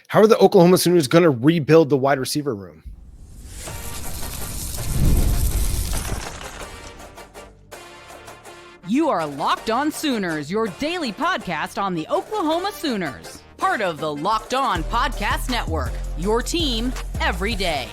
How are the Oklahoma Sooners going to rebuild the wide receiver room? You are Locked On Sooners, your daily podcast on the Oklahoma Sooners. Part of the Locked On Podcast Network, your team every day.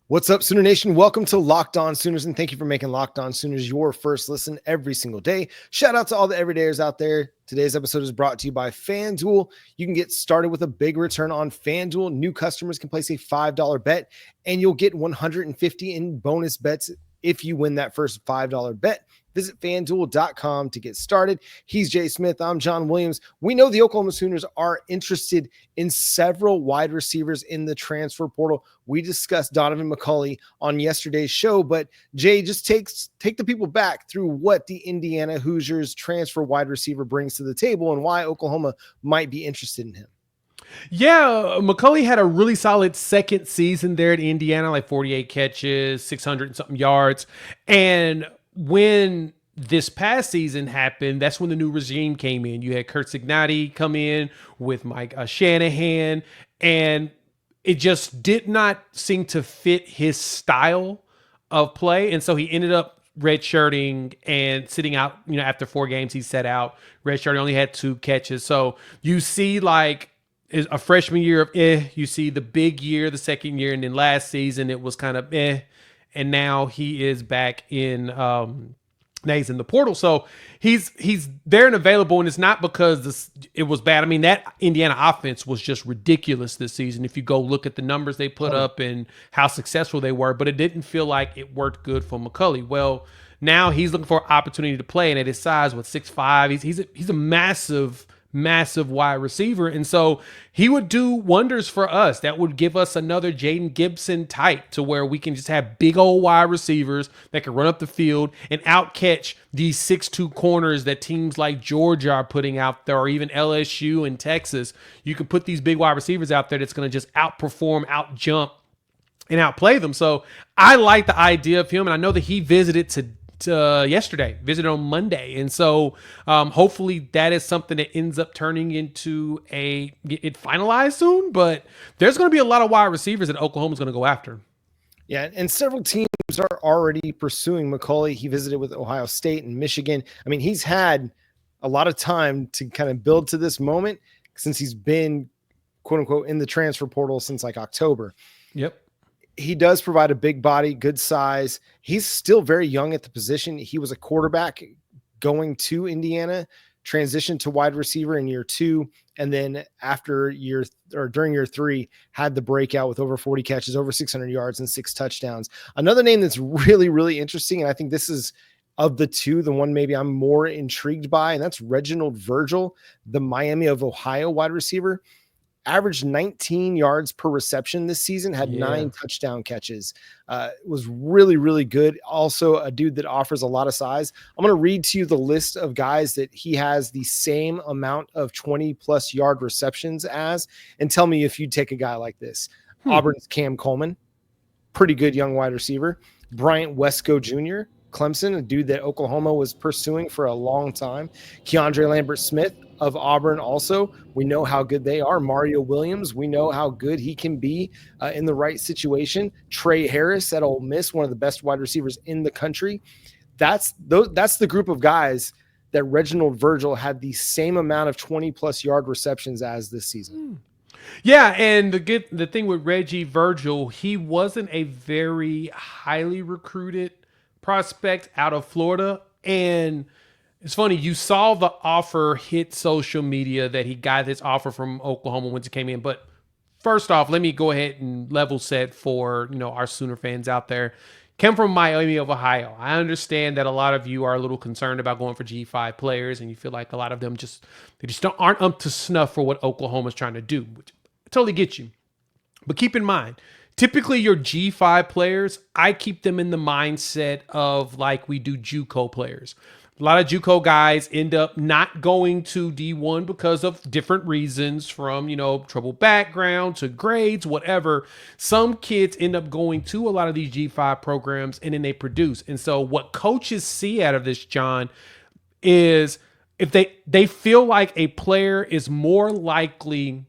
What's up, Sooner Nation? Welcome to Locked On Sooners, and thank you for making Locked On Sooners your first listen every single day. Shout out to all the everydayers out there. Today's episode is brought to you by FanDuel. You can get started with a big return on FanDuel. New customers can place a $5 bet, and you'll get $150 in bonus bets if you win that first $5 bet. Visit FanDuel.com to get started. He's Jay Smith. I'm John Williams. We know the Oklahoma Sooners are interested in several wide receivers in the transfer portal. We discussed Donovan McAuley on yesterday's show, but Jay, just take the people back through what the Indiana Hoosiers transfer wide receiver brings to the table and why Oklahoma might be interested in him. Yeah, McAuley had a really solid second season there at Indiana, like 48 catches, 600 and something yards. And when this past season happened, that's when the new regime came in. You had Kurt Signotti come in with Mike Shanahan, and it just did not seem to fit his style of play. And so he ended up redshirting and sitting out, after 4 games he sat out. Redshirting, only had 2 catches. So you see like a freshman year of you see the big year, the second year, and then last season it was kind of and now he is back in now he's in the portal. So he's there and available, and it's not because it was bad. I mean, that Indiana offense was just ridiculous this season if you go look at the numbers they put up and how successful they were, but it didn't feel like it worked good for McAuley. Well, now he's looking for an opportunity to play, and at his size, 6'5", he's a massive wide receiver. And so he would do wonders for us. That would give us another Jaden Gibson type to where we can just have big old wide receivers that can run up the field and outcatch these 6'2" corners that teams like Georgia are putting out there, or even LSU and Texas. You can put these big wide receivers out there that's going to just outperform, outjump, and outplay them. So I like the idea of him, and I know that he visited visited on Monday. And so hopefully that is something that ends up turning into it finalized soon, but there's going to be a lot of wide receivers that Oklahoma's going to go after. Yeah, and several teams are already pursuing McAuley. He visited with Ohio State and Michigan. I mean, he's had a lot of time to kind of build to this moment since he's been, quote unquote, in the transfer portal since like October. Yep. He does provide a big body, good size. He's still very young at the position. He was a quarterback going to Indiana, transitioned to wide receiver in year 2, and then during year 3, had the breakout with over 40 catches, over 600 yards, and 6 touchdowns. Another name that's really, really interesting, and I think this is of the two, the one maybe I'm more intrigued by, and that's Reginald Virgil, the Miami of Ohio wide receiver. Averaged 19 yards per reception this season, had 9 touchdown catches. Was really, really good. Also a dude that offers a lot of size. I'm going to read to you the list of guys that he has the same amount of 20-plus yard receptions as, and tell me if you'd take a guy like this. Auburn's Cam Coleman, pretty good young wide receiver. Bryant Wesco Jr., Clemson, a dude that Oklahoma was pursuing for a long time. Keandre Lambert-Smith of Auburn also. We know how good they are. Mario Williams, we know how good he can be in the right situation. Trey Harris at Ole Miss, one of the best wide receivers in the country. That's the group of guys that Reginald Virgil had the same amount of 20-plus yard receptions as this season. Yeah, and the thing with Reggie Virgil, he wasn't a very highly recruited prospect out of Florida, and it's funny, you saw the offer hit social media that he got this offer from Oklahoma once it came in. But first off, let me go ahead and level set for our Sooner fans out there. Came from Miami of Ohio. I understand that a lot of you are a little concerned about going for G5 players, and you feel like a lot of them aren't up to snuff for what Oklahoma's trying to do, which I totally get you. But keep in mind, typically your G5 players, I keep them in the mindset of like we do JUCO players. A lot of JUCO guys end up not going to D1 because of different reasons, from, troubled background to grades, whatever. Some kids end up going to a lot of these G5 programs and then they produce. And so what coaches see out of this, John, is if they feel like a player is more likely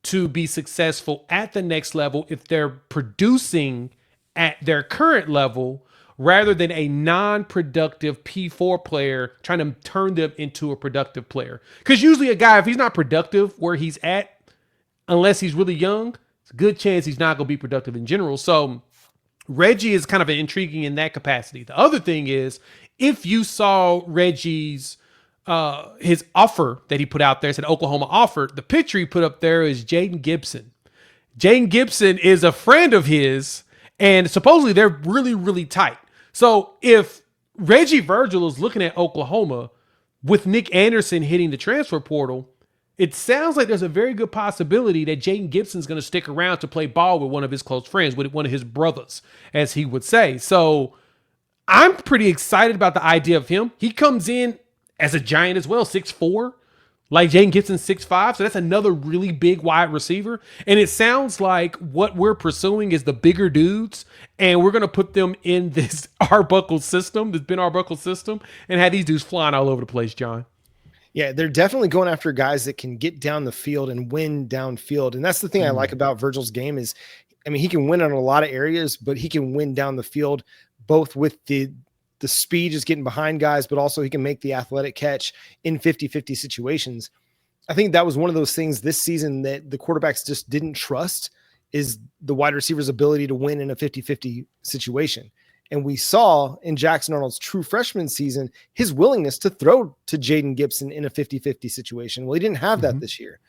to be successful at the next level if they're producing at their current level rather than a non-productive P4 player trying to turn them into a productive player. Because usually a guy, if he's not productive where he's at, unless he's really young, it's a good chance he's not going to be productive in general. So Reggie is kind of intriguing in that capacity. The other thing is, if you saw Reggie's his offer that he put out there, said Oklahoma offered, the picture he put up there is Jaden Gibson. Jaden Gibson is a friend of his, and supposedly they're really, really tight. So if Reggie Virgil is looking at Oklahoma with Nick Anderson hitting the transfer portal, it sounds like there's a very good possibility that Jaden Gibson's going to stick around to play ball with one of his close friends, with one of his brothers, as he would say. So I'm pretty excited about the idea of him. He comes in as a giant as well, 6'4", like Jaden Gibson 6'5". So that's another really big wide receiver. And it sounds like what we're pursuing is the bigger dudes, and we're going to put them in this Arbuckle system, this Ben Arbuckle system, and have these dudes flying all over the place, John. Yeah, they're definitely going after guys that can get down the field and win downfield. And that's the thing I like about Virgil's game is, I mean, he can win in a lot of areas, but he can win down the field, both with the speed just getting behind guys, but also he can make the athletic catch in 50-50 situations. I think that was one of those things this season that the quarterbacks just didn't trust, is the wide receiver's ability to win in a 50-50 situation. And we saw in Jackson Arnold's true freshman season, his willingness to throw to Jaden Gibson in a 50-50 situation. Well, he didn't have that this year.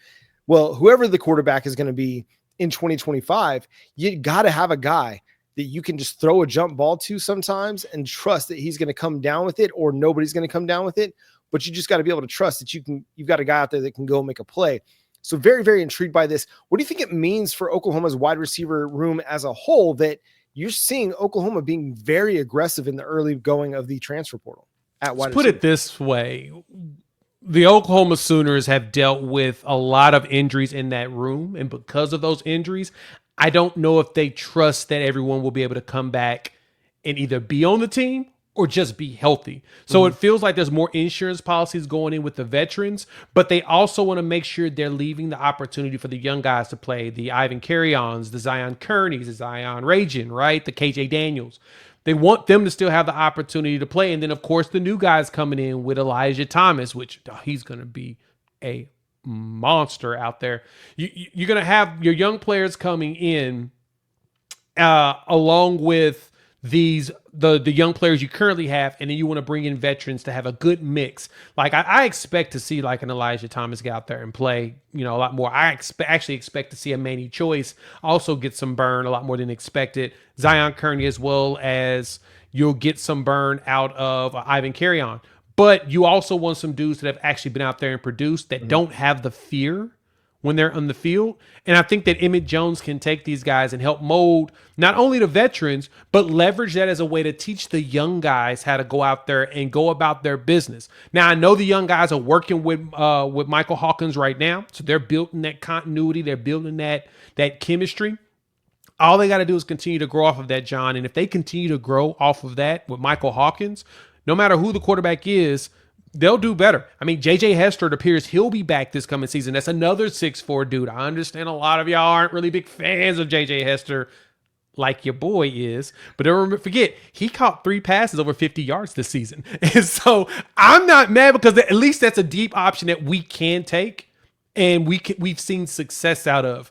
Well, whoever the quarterback is going to be in 2025, you got to have a guy that you can just throw a jump ball to sometimes and trust that he's going to come down with it, or nobody's going to come down with it. But you just got to be able to trust that you've got a guy out there that can go make a play. So very, very intrigued by this. What do you think it means for Oklahoma's wide receiver room as a whole, that you're seeing Oklahoma being very aggressive in the early going of the transfer portal at wide receiver? Put it this way. The Oklahoma Sooners have dealt with a lot of injuries in that room. And because of those injuries, I don't know if they trust that everyone will be able to come back and either be on the team or just be healthy. So it feels like there's more insurance policies going in with the veterans, but they also want to make sure they're leaving the opportunity for the young guys to play, the Ivan Carry-Ons, the Zion Kearneys, the Zion Ragin, right? The KJ Daniels. They want them to still have the opportunity to play. And then, of course, the new guys coming in with Elijah Thomas, which he's going to be a monster out there. You're going to have your young players coming in along with the young players you currently have, and then you want to bring in veterans to have a good mix. Like I expect to see like an Elijah Thomas get out there and play, a lot more. I actually expect to see a Manny Choice also get some burn a lot more than expected. Zion Kearney, as well as you'll get some burn out of Ivan Carry-On. But you also want some dudes that have actually been out there and produced that don't have the fear when they're on the field. And I think that Emmett Jones can take these guys and help mold not only the veterans, but leverage that as a way to teach the young guys how to go out there and go about their business. Now, I know the young guys are working with Michael Hawkins right now. So they're building that continuity. They're building that chemistry. All they got to do is continue to grow off of that, John. And if they continue to grow off of that with Michael Hawkins, no matter who the quarterback is, they'll do better. I mean, J.J. Hester, it appears he'll be back this coming season. That's another 6'4" dude. I understand a lot of y'all aren't really big fans of J.J. Hester like your boy is. But don't forget, he caught 3 passes over 50 yards this season. And so I'm not mad, because at least that's a deep option that we can take and we've seen success out of.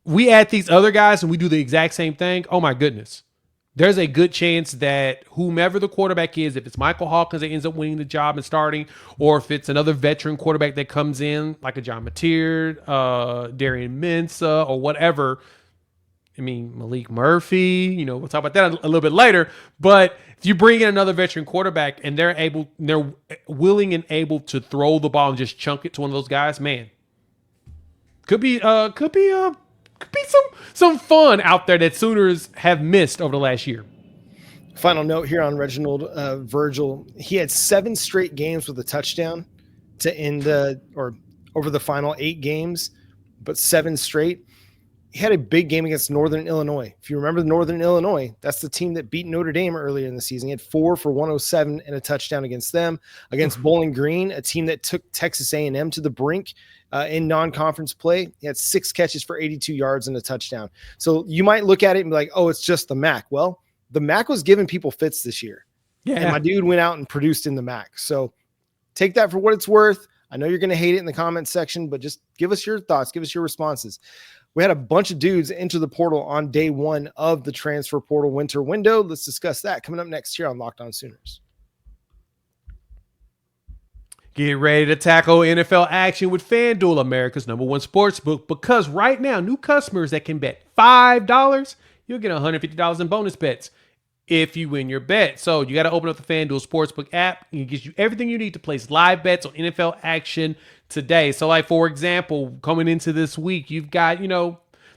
We add these other guys and we do the exact same thing. Oh, my goodness. There's a good chance that whomever the quarterback is, if it's Michael Hawkins that ends up winning the job and starting, or if it's another veteran quarterback that comes in, like a John Mateer, Darian Mensah, or whatever. I mean, Malik Murphy, we'll talk about that a little bit later. But if you bring in another veteran quarterback and they're willing and able to throw the ball and just chunk it to one of those guys, man, could be some fun out there that Sooners have missed over the last year. Final note here on Reginald Virgil. He had 7 straight games with a touchdown to end or over the final 8 games, but 7 straight. he had a big game against Northern Illinois. If you remember Northern Illinois, that's the team that beat Notre Dame earlier in the season. He had 4 for 107 and a touchdown against them. Against Bowling Green, a team that took Texas A&M to the brink in non-conference play, he had 6 catches for 82 yards and a touchdown. So you might look at it and be like, oh, it's just the MAC. Well, the MAC was giving people fits this year. Yeah. And my dude went out and produced in the MAC. So take that for what it's worth. I know you're going to hate it in the comments section, but just give us your thoughts. Give us your responses. We had a bunch of dudes enter the portal on day 1 of the transfer portal winter window. Let's discuss that coming up next year on Locked On Sooners. Get ready to tackle NFL action with FanDuel, America's #1 sportsbook, because right now, new customers that can bet $5, you'll get $150 in bonus bets if you win your bet. So you got to open up the FanDuel Sportsbook app, and it gives you everything you need to place live bets on NFL action today. So like, for example, coming into this week, you've got,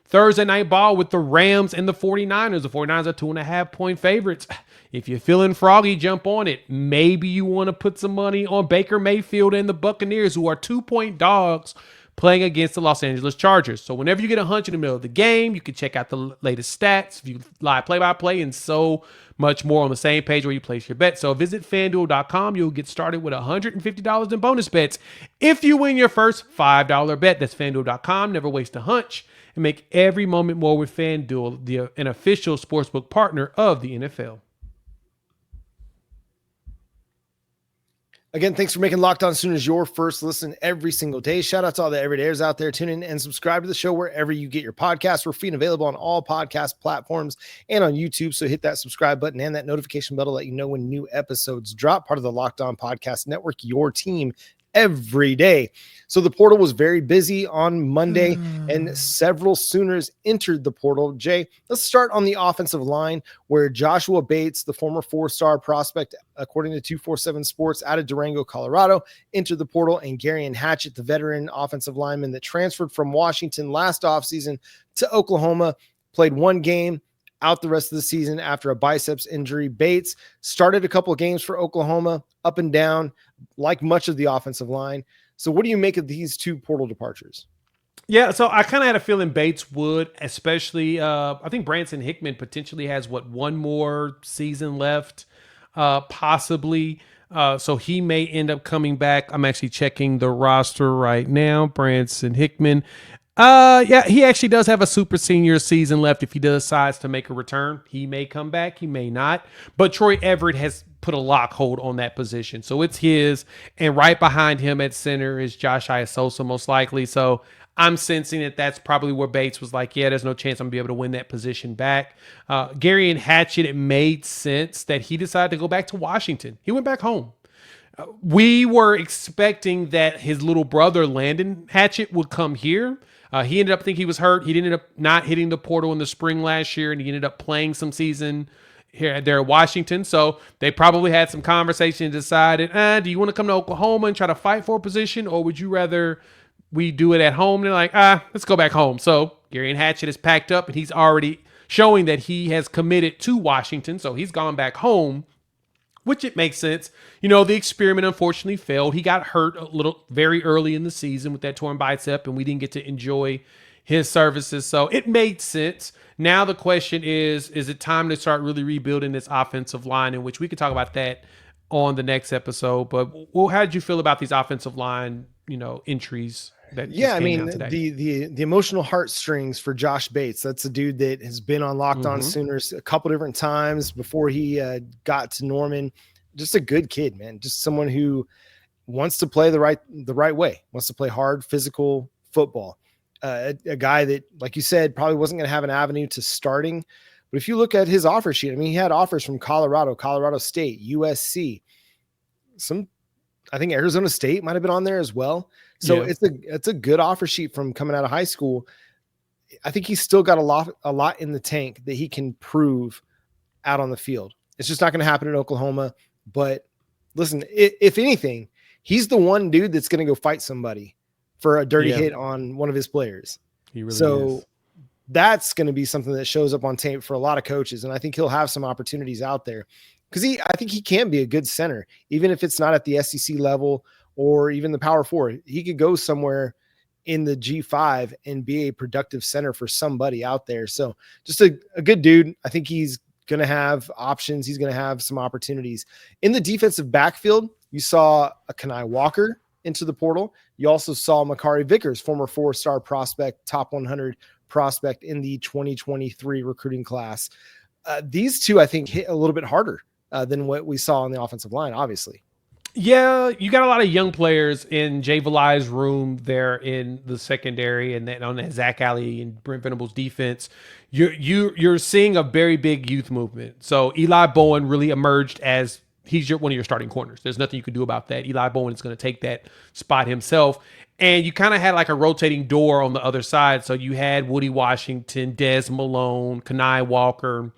Thursday night ball with the Rams and the 49ers. The 49ers are 2.5-point favorites. If you're feeling froggy, jump on it. Maybe you want to put some money on Baker Mayfield and the Buccaneers, who are 2-point dogs playing against the Los Angeles Chargers. So whenever you get a hunch in the middle of the game, you can check out the latest stats, view live play-by-play, and so much more on the same page where you place your bet. So visit FanDuel.com. You'll get started with $150 in bonus bets if you win your first $5 bet. That's FanDuel.com. Never waste a hunch, and make every moment more with FanDuel, an official sportsbook partner of the NFL. Again, thanks for making Locked On Sooners your first listen every single day. Shout out to all the everydayers out there. Tune in and subscribe to the show wherever you get your podcasts. We're free and available on all podcast platforms and on YouTube. So hit that subscribe button and that notification bell to let you know when new episodes drop. Part of the Locked On Podcast Network, your team every day. So the portal was very busy on Monday, and several Sooners entered the portal. Jay, let's start on the offensive line, where Joshua Bates, the former 4-star prospect, according to 247 Sports, out of Durango, Colorado, entered the portal, and Garion Hatchett, the veteran offensive lineman that transferred from Washington last offseason to Oklahoma, played 1 game, out the rest of the season after a biceps injury. Bates started a couple of games for Oklahoma, up and down, like much of the offensive line. So what do you make of these 2 portal departures? Yeah, so I kind of had a feeling Bates would, especially, I think Branson Hickman potentially has, 1 more season left, possibly. So he may end up coming back. I'm actually checking the roster right now. Branson Hickman. Yeah, he actually does have a super senior season left. If he decides to make a return, he may come back, he may not. But Troy Everett has put a lock hold on that position, so it's his. And right behind him at center is Josh Iasosa, most likely. So I'm sensing that that's probably where Bates was like, yeah, there's no chance I'm gonna be able to win that position back. Garion Hatchett, it made sense that he decided to go back to Washington. He went back home. We were expecting that his little brother, Landon Hatchett, would come here. He ended up thinking he was hurt. He ended up not hitting the portal in the spring last year, and he ended up playing some season here there at Washington. So they probably had some conversation and decided, do you want to come to Oklahoma and try to fight for a position, or would you rather we do it at home? And they're like, let's go back home. So Garion Hatchett is packed up, and he's already showing that he has committed to Washington. So he's gone back home, which it makes sense. The experiment unfortunately failed. He got hurt very early in the season with that torn bicep, and we didn't get to enjoy his services. So it made sense. Now the question is it time to start really rebuilding this offensive line, in which we could talk about that on the next episode. But how did you feel about these offensive line, entries? Yeah, I mean, the emotional heartstrings for Josh Bates. That's a dude that has been on Locked On Sooners a couple different times before he got to Norman. Just a good kid, man. Just someone who wants to play the right way, wants to play hard, physical football. A guy that, like you said, probably wasn't going to have an avenue to starting. But if you look at his offer sheet, I mean, he had offers from Colorado, Colorado State, USC, I think Arizona State might have been on there as well. So yeah, it's a good offer sheet from coming out of high school. I think he's still got a lot in the tank that he can prove out on the field. It's just not going to happen in Oklahoma. But listen, if anything, he's the one dude that's going to go fight somebody for a dirty hit on one of his players. He really is. That's going to be something that shows up on tape for a lot of coaches. And I think he'll have some opportunities out there because I think he can be a good center, even if it's not at the SEC level or even the Power 4. He could go somewhere in the G5 and be a productive center for somebody out there. So just a good dude. I think he's going to have options. He's going to have some opportunities. In the defensive backfield, you saw a Kenai Walker into the portal. You also saw McAuley Vickers, former 4-star prospect, top 100 prospect in the 2023 recruiting class. These two, I think, hit a little bit harder than what we saw on the offensive line, obviously. Yeah, you got a lot of young players in Jay Valai's room there in the secondary, and then on that Zach Alley and Brent Venables defense. You're seeing a very big youth movement. So Eli Bowen really emerged as he's one of your starting corners. There's nothing you can do about that. Eli Bowen is going to take that spot himself. And you kind of had like a rotating door on the other side. So you had Woody Washington, Des Malone, Kenai Walker,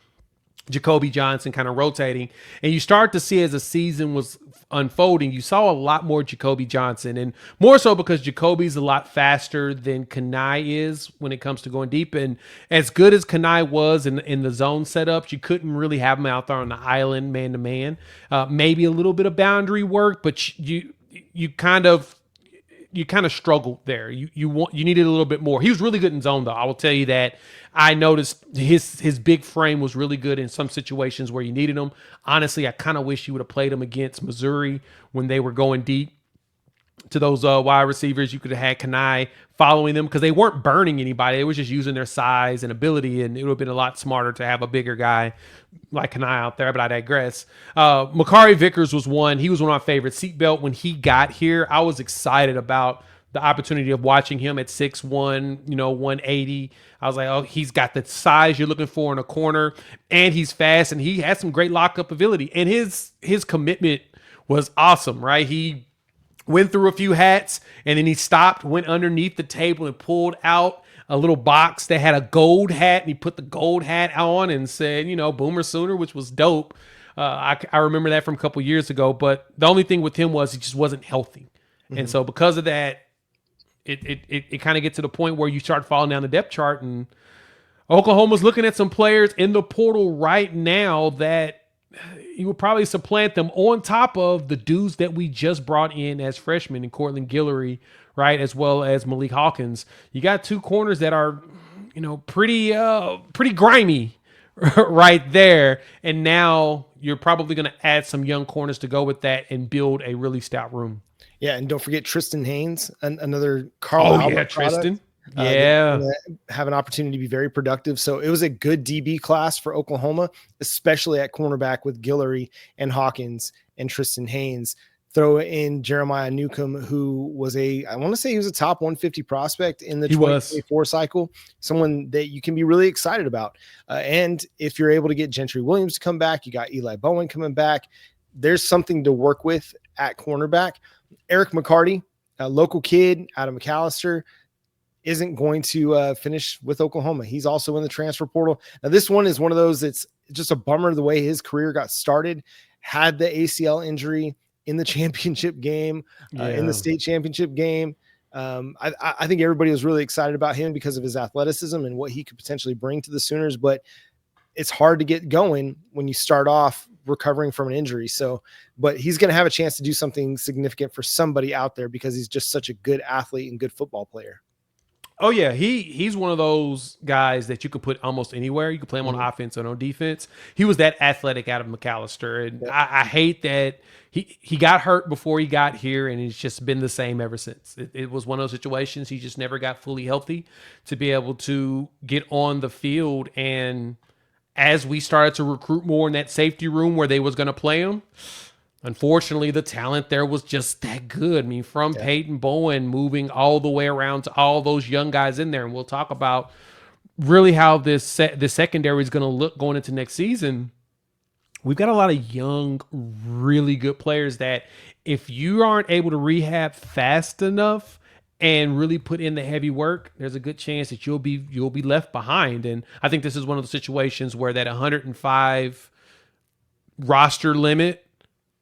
Jacoby Johnson kind of rotating. And you start to see as the season was unfolding, you saw a lot more Jacoby Johnson, and more so because Jacoby's a lot faster than Kenai is when it comes to going deep. And as good as Kenai was in the zone setups, you couldn't really have him out there on the island man to man. Maybe a little bit of boundary work, but you kind of struggled there. You needed a little bit more. He was really good in zone though. I will tell you that. I noticed his big frame was really good in some situations where you needed him. Honestly, I kind of wish you would have played him against Missouri when they were going deep to those wide receivers. You could have had Kenai following them because they weren't burning anybody. They were just using their size and ability, and it would have been a lot smarter to have a bigger guy like Kenai out there, but I digress. McAuley Vickers was one. He was one of my favorites. Seatbelt, when he got here, I was excited about the opportunity of watching him at 6'1", 180. I was like, oh, he's got the size you're looking for in a corner, and he's fast, and he has some great lockup ability. And his commitment was awesome, right? He went through a few hats, and then he stopped, went underneath the table, and pulled out a little box that had a gold hat, and he put the gold hat on and said, Boomer Sooner, which was dope. I remember that from a couple years ago, but the only thing with him was he just wasn't healthy. Mm-hmm. And so because of that, it kind of gets to the point where you start falling down the depth chart, and Oklahoma's looking at some players in the portal right now that you would probably supplant them on top of the dudes that we just brought in as freshmen in Cortland Guillory, right, as well as Malik Hawkins. You got two corners that are, pretty grimy right there, and now you're probably going to add some young corners to go with that and build a really stout room. Yeah, and don't forget Tristan Haynes, another Carl Albert Tristan. Have an opportunity to be very productive. So it was a good DB class for Oklahoma, especially at cornerback with Guillory and Hawkins and Tristan Haynes. Throw in Jeremiah Newcomb, who was I want to say he was a top 150 prospect in the 2024 cycle, someone that you can be really excited about. And if you're able to get Gentry Williams to come back, you got Eli Bowen coming back. There's something to work with at cornerback. Eric McCarty, a local kid out of McAllister, isn't going to finish with Oklahoma. He's also in the transfer portal. Now, this one is one of those that's just a bummer the way his career got started. Had the ACL injury in the championship game, in the state championship game. I think everybody was really excited about him because of his athleticism and what he could potentially bring to the Sooners, but it's hard to get going when you start off recovering from an injury. So, but he's going to have a chance to do something significant for somebody out there because he's just such a good athlete and good football player. Oh yeah, he's one of those guys that you could put almost anywhere. You could play him on offense and on defense. He was that athletic out of McAllister, and I hate that he got hurt before he got here, and it's just been the same ever since. It was one of those situations he just never got fully healthy to be able to get on the field. And as we started to recruit more in that safety room where they was going to play him, unfortunately, the talent there was just that good. I mean, from Peyton Bowen moving all the way around to all those young guys in there. And we'll talk about really how the secondary is going to look going into next season. We've got a lot of young, really good players that if you aren't able to rehab fast enough and really put in the heavy work, there's a good chance that you'll be left behind. And I think this is one of the situations where that 105 roster limit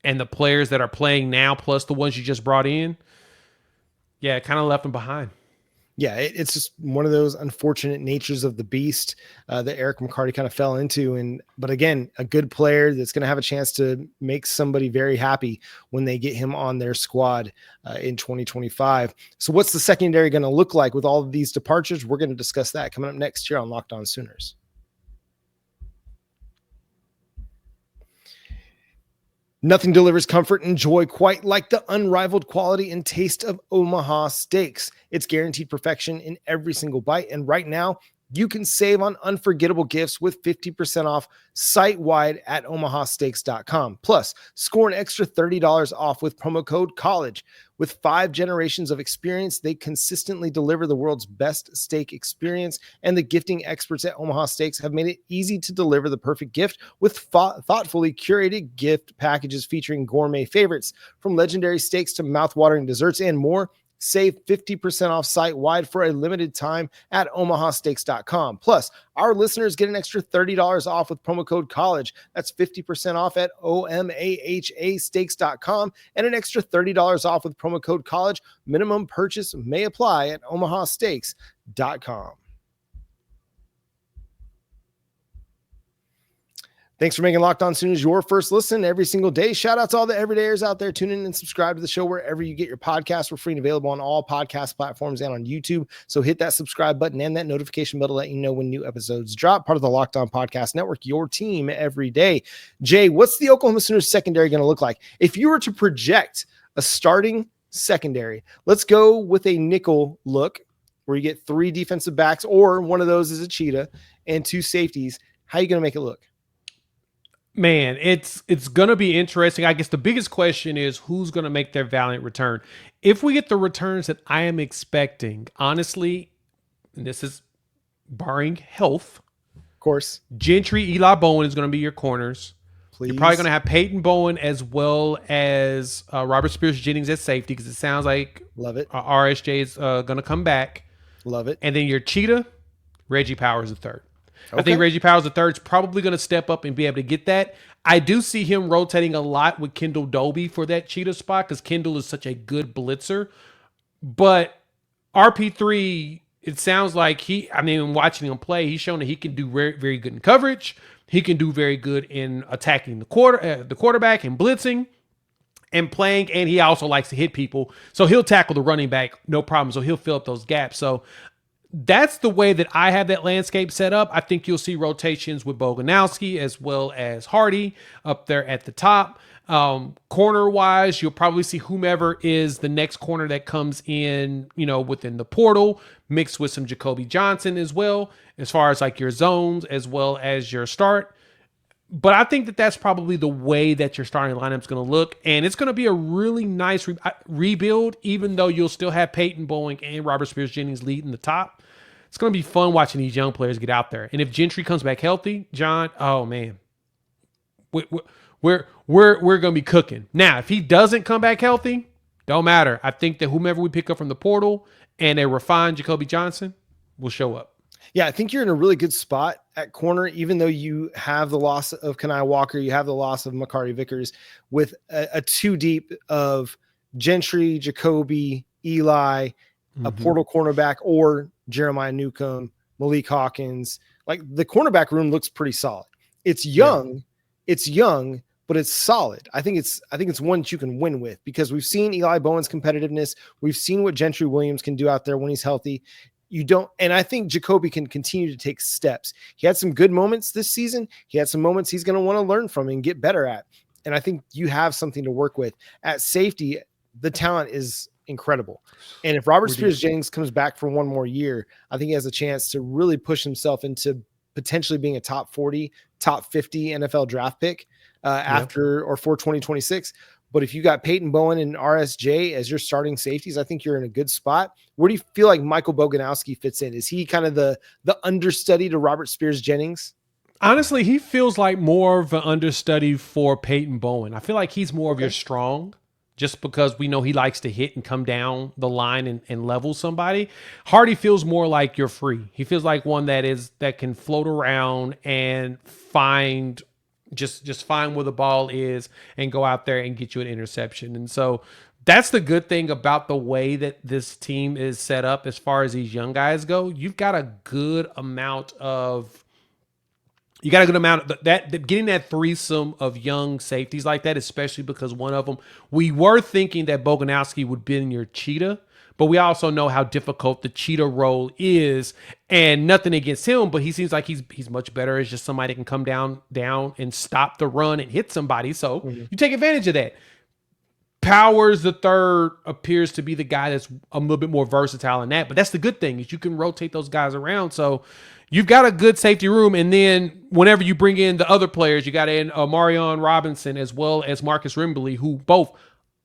and the players that are playing now, plus the ones you just brought in, kind of left them behind. Yeah, it's just one of those unfortunate natures of the beast that Eric McCarty kind of fell into. But again, a good player that's going to have a chance to make somebody very happy when they get him on their squad in 2025. So what's the secondary going to look like with all of these departures? We're going to discuss that coming up next year on Locked On Sooners. Nothing delivers comfort and joy quite like the unrivaled quality and taste of Omaha Steaks. It's guaranteed perfection in every single bite. And right now, you can save on unforgettable gifts with 50% off site-wide at omahasteaks.com. Plus, score an extra $30 off with promo code COLLEGE. With 5 generations of experience, they consistently deliver the world's best steak experience, and the gifting experts at Omaha Steaks have made it easy to deliver the perfect gift with thoughtfully curated gift packages featuring gourmet favorites, from legendary steaks to mouth-watering desserts and more. Save 50% off site-wide for a limited time at omahasteaks.com. Plus, our listeners get an extra $30 off with promo code COLLEGE. That's 50% off at omahasteaks.com and an extra $30 off with promo code COLLEGE. Minimum purchase may apply at omahasteaks.com. Thanks for making Locked On Sooners your first listen every single day. Shout out to all the everydayers out there. Tune in and subscribe to the show wherever you get your podcasts. We're free and available on all podcast platforms and on YouTube. So hit that subscribe button and that notification bell to let you know when new episodes drop. Part of the Locked On Podcast Network, your team every day. Jay, what's the Oklahoma Sooners secondary going to look like? If you were to project a starting secondary, let's go with a nickel look where you get 3 defensive backs, or one of those is a cheetah, and 2 safeties. How are you going to make it look? Man, it's going to be interesting. I guess the biggest question is who's going to make their valiant return. If we get the returns that I am expecting, honestly, and this is barring health, Of course. Gentry, Eli Bowen is going to be your corners. Please. You're probably going to have Peyton Bowen as well as Robert Spears-Jennings at safety, because it sounds like Love it. RSJ is going to come back. Love it. And then your cheetah, Reggie Powers the third. Okay. I think Reggie Powers the third is probably going to step up and be able to get that. I do see him rotating a lot with Kendall Doby for that cheetah spot, because Kendall is such a good blitzer. But RP3, it sounds like watching him play, he's shown that he can do very, very good in coverage. He can do very good in attacking the quarterback and blitzing and playing, and he also likes to hit people. So he'll tackle the running back, no problem. So he'll fill up those gaps. So that's the way that I have that landscape set up. I think you'll see rotations with Boganowski as well as Hardy up there at the top. Corner wise, you'll probably see whomever is the next corner that comes in, within the portal, mixed with some Jacoby Johnson as well, as far as like your zones as well as your start. But I think that that's probably the way that your starting lineup is going to look. And it's going to be a really nice rebuild, even though you'll still have Peyton Bowen and Robert Spears-Jennings leading the top. It's going to be fun watching these young players get out there. And if Gentry comes back healthy, John, oh man, we're going to be cooking. Now, if he doesn't come back healthy, don't matter. I think that whomever we pick up from the portal and a refined Jacoby Johnson will show up. Yeah, I think you're in a really good spot at corner, even though you have the loss of Kanai Walker, you have the loss of McCarty Vickers, with a 2 deep of Gentry, Jacoby, Eli, a portal cornerback, or Jeremiah Newcomb, Malik Hawkins. Like, the cornerback room looks pretty solid. It's young, but it's solid. I think it's one that you can win with, because we've seen Eli Bowen's competitiveness. We've seen what Gentry Williams can do out there when he's healthy. And I think Jacoby can continue to take steps. He had some good moments this season. He had some moments he's going to want to learn from and get better at. And I think you have something to work with. At safety, the talent is incredible. And if Robert Spears-Jennings comes back for one more year, I think he has a chance to really push himself into potentially being a top 40, top 50 NFL draft pick after or for 2026. But if you got Peyton Bowen and RSJ as your starting safeties, I think you're in a good spot. Where do you feel like Michael Boganowski fits in? Is he kind of the understudy to Robert Spears-Jennings? Honestly, he feels like more of an understudy for Peyton Bowen. I feel like he's more of your strong, just because we know he likes to hit and come down the line and level somebody. Hardy feels more like you're free. He feels like one that can float around and find just find where the ball is and go out there and get you an interception. And so That's the good thing about the way that this team is set up as far as these young guys go. You've got a good amount of that getting that threesome of young safeties like that, especially because one of them, we were thinking that Boganowski would be in your cheetah, but we also know how difficult the cheetah role is, and nothing against him, but he seems like he's much better as just somebody that can come down and stop the run and hit somebody. So you take advantage of that. Powers the third appears to be the guy that's a little bit more versatile in that, but that's the good thing is you can rotate those guys around. So you've got a good safety room, and then whenever you bring in the other players, you got in Marion Robinson as well as Marcus Rimbley, who both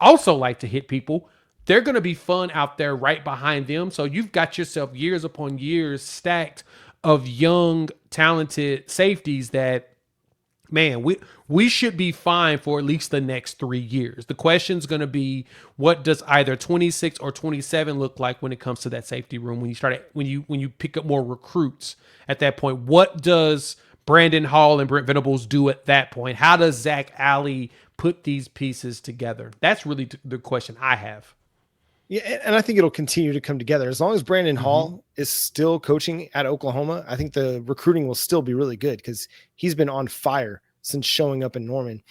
also like to hit people. They're going to be fun out there right behind them. So you've got yourself years upon years stacked of young, talented safeties that, man, we should be fine for at least the next 3 years. The question's going to be, what does either 26 or 27 look like when it comes to that safety room? When you pick up more recruits at that point, what does Brandon Hall and Brent Venables do at that point? How does Zach Alley put these pieces together? That's really the question I have. Yeah, and I think it'll continue to come together. As long as Brandon Hall is still coaching at Oklahoma, I think the recruiting will still be really good because he's been on fire since showing up in Norman.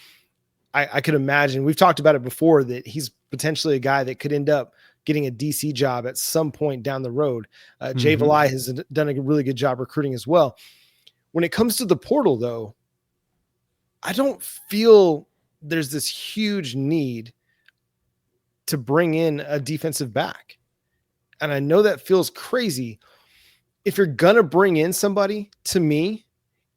I could imagine, we've talked about it before, that he's potentially a guy that could end up getting a DC job at some point down the road. Jay Valai has done a really good job recruiting as well. When it comes to the portal, though, I don't feel there's this huge need to bring in a defensive back. And I know that feels crazy. If you're going to bring in somebody, to me,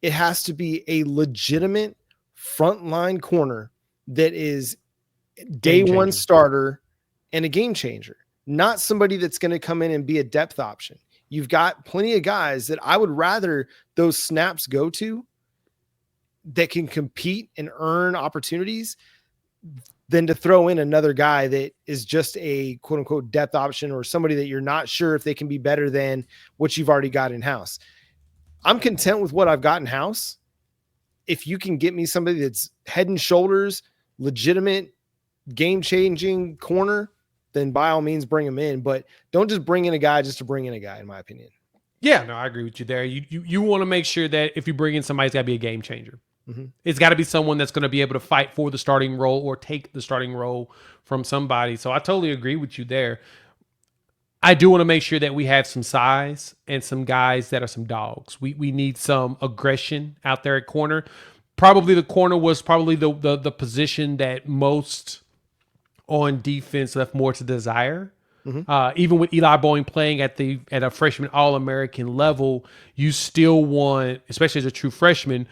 it has to be a legitimate frontline corner that is day one starter and a game changer, not somebody that's going to come in and be a depth option. You've got plenty of guys that I would rather those snaps go to that can compete and earn opportunities than to throw in another guy that is just a quote unquote depth option or somebody that you're not sure if they can be better than what you've already got in house. I'm content with what I've got in house. If you can get me somebody that's head and shoulders, legitimate, game-changing corner, then by all means bring him in, but don't just bring in a guy just to bring in a guy, in my opinion. Yeah, no, I agree with you there. You want to make sure that if you bring in somebody, it's got to be a game changer. It's got to be someone that's going to be able to fight for the starting role or take the starting role from somebody. So I totally agree with you there. I do want to make sure that we have some size and some guys that are some dogs. We need some aggression out there at corner. Probably the corner was probably the position that most on defense left more to desire. Even with Eli Boeing playing at a freshman All-American level, you still want, especially as a true freshman,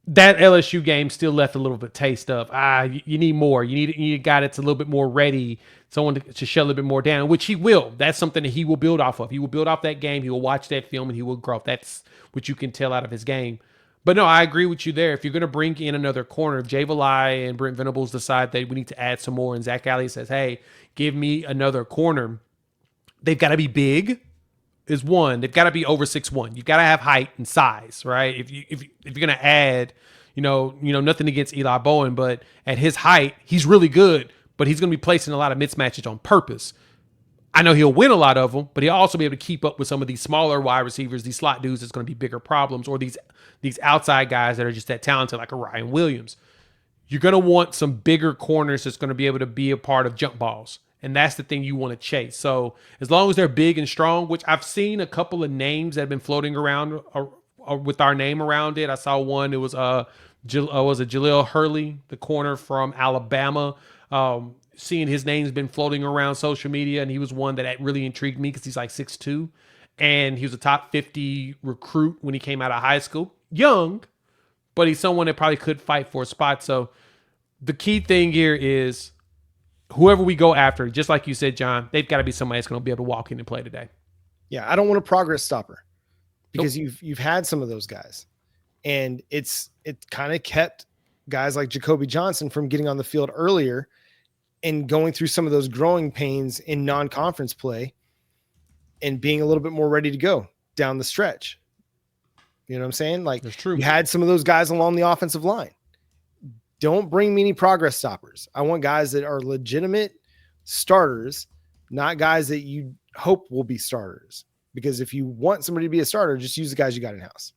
that LSU game still left a little bit taste of, you need more. You need a guy that's a little bit more ready, someone to shut a little bit more down, which he will. That's something that he will build off of. He will build off that game. He will watch that film and he will grow. That's what you can tell out of his game. But no, I agree with you there. If you're going to bring in another corner, if Jay Valai and Brent Venables decide that we need to add some more and Zach Alley says, hey, give me another corner, they've got to be big. Is one. They've got to be over 6'1". You've got to have height and size, right? If you're gonna add, nothing against Eli Bowen, but at his height, he's really good, but he's gonna be placing a lot of mismatches on purpose. I know he'll win a lot of them, but he'll also be able to keep up with some of these smaller wide receivers, these slot dudes that's gonna be bigger problems, or these outside guys that are just that talented, like a Ryan Williams. You're gonna want some bigger corners that's gonna be able to be a part of jump balls. And that's the thing you want to chase. So as long as they're big and strong, which I've seen a couple of names that have been floating around with our name around it. I saw one. It was Jaleel Hurley, the corner from Alabama. Seeing his name's been floating around social media, and he was one that really intrigued me because he's like 6'2", and he was a top 50 recruit when he came out of high school. Young, but he's someone that probably could fight for a spot. So the key thing here is, whoever we go after, just like you said, John, they've got to be somebody that's going to be able to walk in and play today. Yeah, I don't want a progress stopper because you've had some of those guys, and it kind of kept guys like Jacoby Johnson from getting on the field earlier and going through some of those growing pains in non-conference play and being a little bit more ready to go down the stretch. You know what I'm saying? Like, that's true. You had some of those guys along the offensive line. don't bring me any progress stoppers. I want guys that are legitimate starters, not guys that you hope will be starters. Because if you want somebody to be a starter, just use the guys you got in house.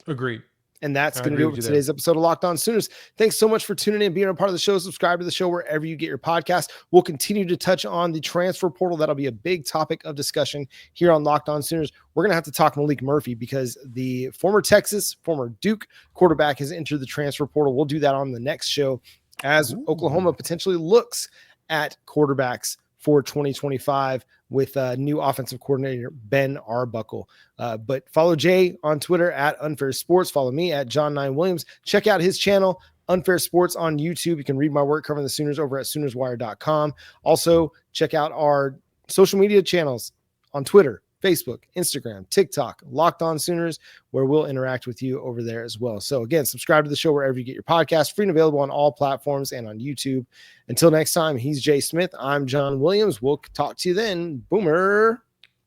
Agreed. And that's going to do it for today's episode of Locked On Sooners. Thanks so much for tuning in and being a part of the show. Subscribe to the show wherever you get your podcast. We'll continue to touch on the transfer portal. That'll be a big topic of discussion here on Locked On Sooners. We're going to have to talk Malik Murphy because the former Texas, former Duke quarterback has entered the transfer portal. We'll do that on the next show as Oklahoma potentially looks at quarterbacks for 2025 with new offensive coordinator Ben Arbuckle. But follow Jay on Twitter at Unfair Sports. Follow me at John9Williams. Check out his channel, Unfair Sports, on YouTube. You can read my work covering the Sooners over at SoonersWire.com. Also, check out our social media channels on Twitter, Facebook, Instagram, TikTok, Locked On Sooners, where we'll interact with you over there as well. So again, subscribe to the show wherever you get your podcast, free and available on all platforms and on YouTube. Until next time, he's Jay Smith. I'm John Williams. We'll talk to you then. Boomer.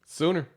Sooner.